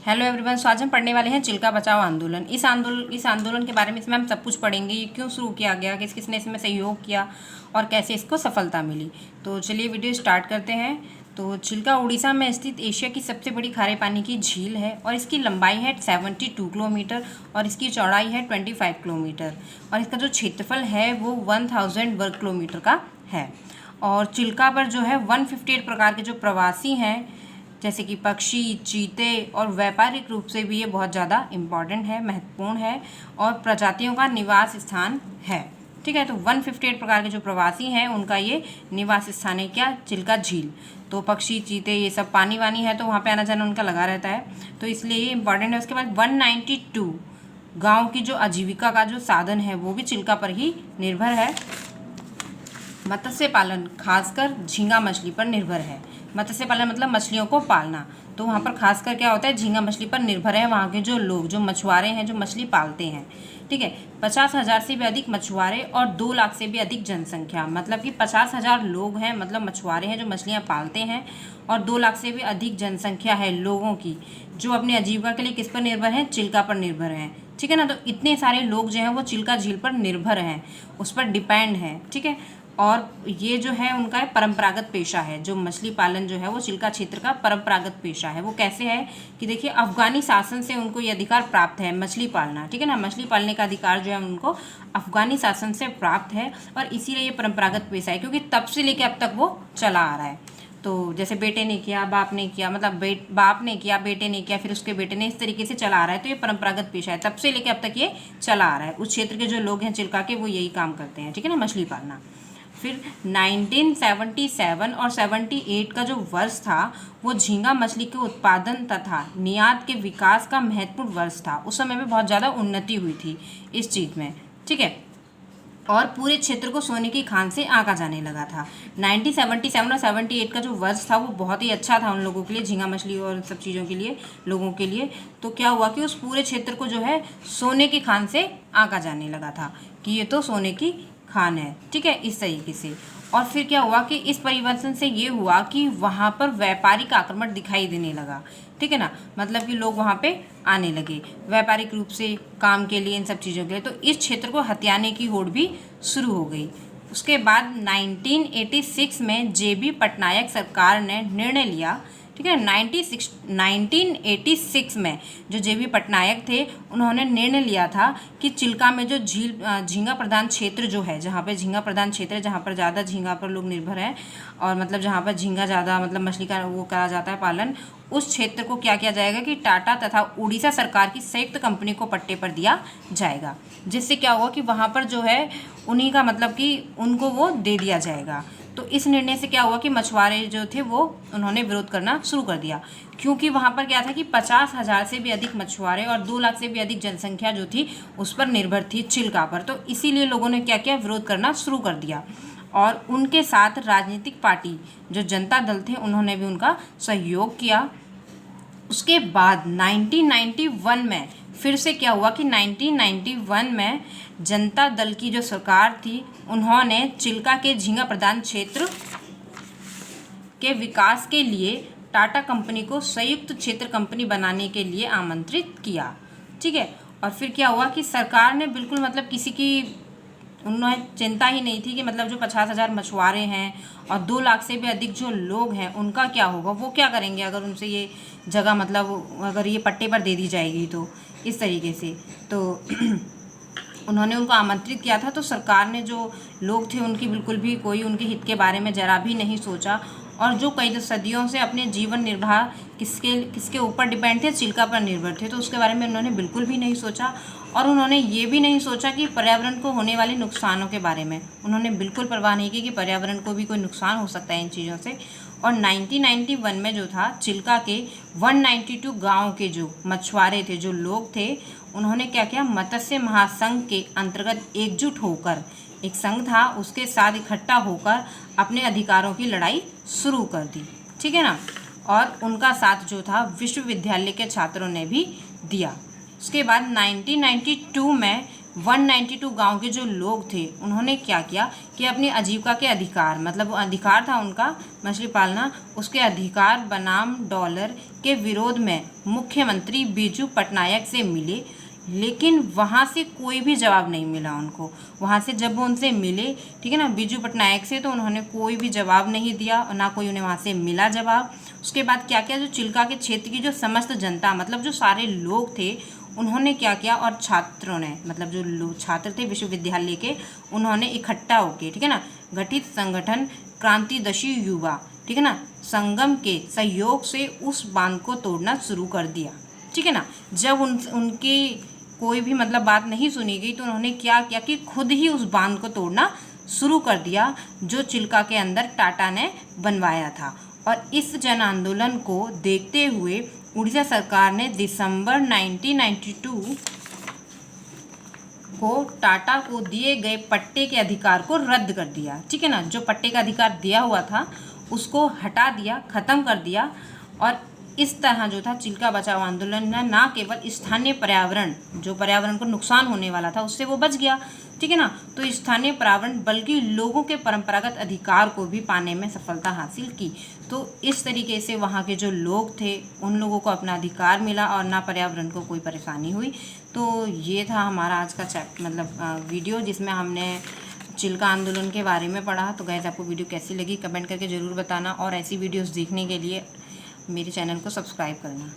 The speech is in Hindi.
Hello everyone. सो आज हम पढ़ने वाले हैं चिल्का बचाओ आंदोलन। इस आंदोलन के बारे में इसमें हम सब कुछ पढ़ेंगे। ये क्यों शुरू किया गया, किस किसने इसमें सहयोग किया और कैसे इसको सफलता मिली। तो चलिए वीडियो स्टार्ट करते हैं। तो चिल्का उड़ीसा में स्थित एशिया की सबसे बड़ी खारे पानी की झील है और इसकी लंबाई है 72 किलोमीटर और इसकी चौड़ाई है 25 किलोमीटर और इसका जो क्षेत्रफल है वो 1000 वर्ग किलोमीटर का है। और चिल्का पर जो है 158 प्रकार के जो प्रवासी हैं, जैसे कि पक्षी, चीते और व्यापारिक रूप से भी ये बहुत ज़्यादा इम्पॉर्टेंट है, महत्वपूर्ण है और प्रजातियों का निवास स्थान है। ठीक है, तो 158 प्रकार के जो प्रवासी हैं उनका ये निवास स्थान है क्या, चिल्का झील। तो पक्षी, चीते ये सब पानी वानी है तो वहाँ पे आना जाना उनका लगा रहता है, तो इसलिए ये इम्पॉर्टेंट है। उसके बाद 192 गाँव की जो आजीविका का जो साधन है वो भी चिल्का पर ही निर्भर है। मत्स्य पालन खासकर झींगा मछली पर निर्भर है। मत्स्य पालन मतलब मछलियों को पालना, तो वहाँ पर खासकर क्या होता है, झींगा मछली पर निर्भर है वहाँ के जो लोग, जो मछुआरे हैं, जो मछली पालते हैं। ठीक है, 50,000 से भी अधिक मछुआरे और 2 लाख से भी अधिक जनसंख्या, मतलब कि 50,000 लोग हैं, मतलब मछुआरे हैं जो मछलियाँ पालते हैं, और 2 लाख से भी अधिक जनसंख्या है लोगों की जो अपनी आजीविका के लिए किस पर निर्भर हैं, चिल्का पर निर्भर हैं। ठीक है ना, तो इतने सारे लोग जो हैं वो चिल्का झील पर निर्भर हैं, उस पर डिपेंड हैं। ठीक है, और ये जो है उनका परंपरागत पेशा है, जो मछली पालन जो है वो चिल्का क्षेत्र का परंपरागत पेशा है। वो कैसे है कि देखिए, अफगानी शासन से उनको ये अधिकार प्राप्त है मछली पालना। ठीक है ना, मछली पालने का अधिकार जो है उनको अफगानी शासन से प्राप्त है और इसीलिए ये परंपरागत पेशा है, क्योंकि तब से लेकर अब तक वो चला आ रहा है। तो जैसे बेटे ने किया, बाप ने किया, मतलब बाप ने किया, बेटे ने किया, फिर उसके बेटे ने, इस तरीके से चला आ रहा है। तो ये परंपरागत पेशा है, तब से लेकर अब तक ये चला आ रहा है। उस क्षेत्र के जो लोग हैं चिल्का के, वो यही काम करते हैं। ठीक है ना, मछली पालना। फिर 1977 और 78 का जो वर्ष था वो झींगा मछली के उत्पादन तथा निर्यात के विकास का महत्वपूर्ण वर्ष था। उस समय में बहुत ज़्यादा उन्नति हुई थी इस चीज़ में। ठीक है, और पूरे क्षेत्र को सोने की खान से आंका जाने लगा था। 1977 और 78 का जो वर्ष था वो बहुत ही अच्छा था उन लोगों के लिए, झींगा मछली और सब चीज़ों के लिए, लोगों के लिए। तो क्या हुआ कि उस पूरे क्षेत्र को जो है सोने की खान से आंका जाने लगा था कि ये तो सोने की खान है। ठीक है, इस तरीके से। और फिर क्या हुआ कि इस परिवर्तन से ये हुआ कि वहाँ पर व्यापारिक आक्रमण दिखाई देने लगा। ठीक है ना, मतलब कि लोग वहाँ पे आने लगे व्यापारिक रूप से, काम के लिए, इन सब चीज़ों के लिए। तो इस क्षेत्र को हथियाने की होड़ भी शुरू हो गई। उसके बाद 1986 में JB पटनायक सरकार ने निर्णय लिया। ठीक है, 1986 में जो JB पटनायक थे उन्होंने निर्णय लिया था कि चिल्का में जो झींगा प्रधान क्षेत्र जो है, जहाँ पे झींगा प्रधान क्षेत्र है, जहाँ पर ज़्यादा झींगा पर लोग निर्भर हैं और मतलब जहाँ पर झींगा ज़्यादा, मतलब मछली का वो करा जाता है पालन, उस क्षेत्र को क्या किया जाएगा कि टाटा तथा उड़ीसा सरकार की संयुक्त कंपनी को पट्टे पर दिया जाएगा। जिससे क्या होगा कि वहाँ पर जो है उन्हीं का, मतलब कि उनको वो दे दिया जाएगा। तो इस निर्णय से क्या हुआ कि मछुआरे जो थे वो उन्होंने विरोध करना शुरू कर दिया, क्योंकि वहाँ पर क्या था कि 50,000 से भी अधिक मछुआरे और 2 लाख से भी अधिक जनसंख्या जो थी उस पर निर्भर थी, चिल्का पर। तो इसीलिए लोगों ने क्या किया, विरोध करना शुरू कर दिया। और उनके साथ राजनीतिक पार्टी जो जनता दल थे उन्होंने भी उनका सहयोग किया। उसके बाद 1991 में फिर से क्या हुआ कि 1991 में जनता दल की जो सरकार थी उन्होंने चिल्का के झींगा प्रधान क्षेत्र के विकास के लिए टाटा कंपनी को संयुक्त क्षेत्र कंपनी बनाने के लिए आमंत्रित किया। ठीक है, और फिर क्या हुआ कि सरकार ने बिल्कुल, मतलब किसी की उन्हें चिंता ही नहीं थी कि मतलब जो 50,000 मछुआरे हैं और 2 लाख से भी अधिक जो लोग हैं उनका क्या होगा, वो क्या करेंगे अगर उनसे ये जगह, मतलब अगर ये पट्टे पर दे दी जाएगी तो, इस तरीके से। तो उन्होंने उनको आमंत्रित किया था। तो सरकार ने, जो लोग थे उनकी बिल्कुल भी कोई उनके हित के बारे में ज़रा भी नहीं सोचा, और जो कई सदियों से अपने जीवन निर्वाह किसके ऊपर डिपेंड थे, चिल्का पर निर्भर थे, तो उसके बारे में उन्होंने बिल्कुल भी नहीं सोचा। और उन्होंने ये भी नहीं सोचा कि पर्यावरण को होने वाले नुकसानों के बारे में, उन्होंने बिल्कुल परवाह नहीं की कि पर्यावरण को भी कोई नुकसान हो सकता है इन चीज़ों से। और 1991 में जो था, चिल्का के 192 गाँव के जो मछुआरे थे, जो लोग थे, उन्होंने क्या किया, मत्स्य महासंघ के अंतर्गत एकजुट होकर, एक संघ था उसके साथ इकट्ठा होकर अपने अधिकारों की लड़ाई शुरू कर दी। ठीक है ना, और उनका साथ जो था विश्वविद्यालय के छात्रों ने भी दिया। उसके बाद 1992 में 192 गांव के जो लोग थे उन्होंने क्या किया कि अपनी आजीविका के अधिकार, मतलब अधिकार था उनका मछली पालना, उसके अधिकार बनाम डॉलर के विरोध में मुख्यमंत्री बिजू पटनायक से मिले, लेकिन वहाँ से कोई भी जवाब नहीं मिला उनको। वहाँ से जब वो उनसे मिले, ठीक है ना, बिजू पटनायक से, तो उन्होंने कोई भी जवाब नहीं दिया और ना कोई उन्हें वहाँ से मिला जवाब। उसके बाद क्या किया, जो चिल्का के क्षेत्र की जो समस्त जनता, मतलब जो सारे लोग थे, उन्होंने क्या किया, और छात्रों ने, मतलब जो लोग छात्र थे विश्वविद्यालय के, उन्होंने इकट्ठा होके, ठीक है ना, गठित संगठन क्रांतिदशी युवा, ठीक है ना, संगम के सहयोग से उस बांध को तोड़ना शुरू कर दिया। ठीक है ना। जब उनकी कोई भी मतलब बात नहीं सुनी गई तो उन्होंने क्या किया कि खुद ही उस बांध को तोड़ना शुरू कर दिया जो चिल्का के अंदर टाटा ने बनवाया था। और इस जन आंदोलन को देखते हुए उड़ीसा सरकार ने दिसंबर 1992 को टाटा को दिए गए पट्टे के अधिकार को रद्द कर दिया। ठीक है ना, जो पट्टे का अधिकार दिया हुआ था उसको हटा दिया, ख़त्म कर दिया। और इस तरह जो था चिल्का बचाओ आंदोलन ने ना केवल स्थानीय पर्यावरण, जो पर्यावरण को नुकसान होने वाला था उससे वो बच गया, ठीक है ना, तो स्थानीय पर्यावरण बल्कि लोगों के परंपरागत अधिकार को भी पाने में सफलता हासिल की। तो इस तरीके से वहाँ के जो लोग थे उन लोगों को अपना अधिकार मिला और ना पर्यावरण को कोई परेशानी हुई। तो ये था हमारा आज का वीडियो जिसमें हमने चिल्का आंदोलन के बारे में पढ़ा। तो गाइस आपको वीडियो कैसी लगी कमेंट करके ज़रूर बताना और ऐसी वीडियोस देखने के लिए मेरे चैनल को सब्सक्राइब करना।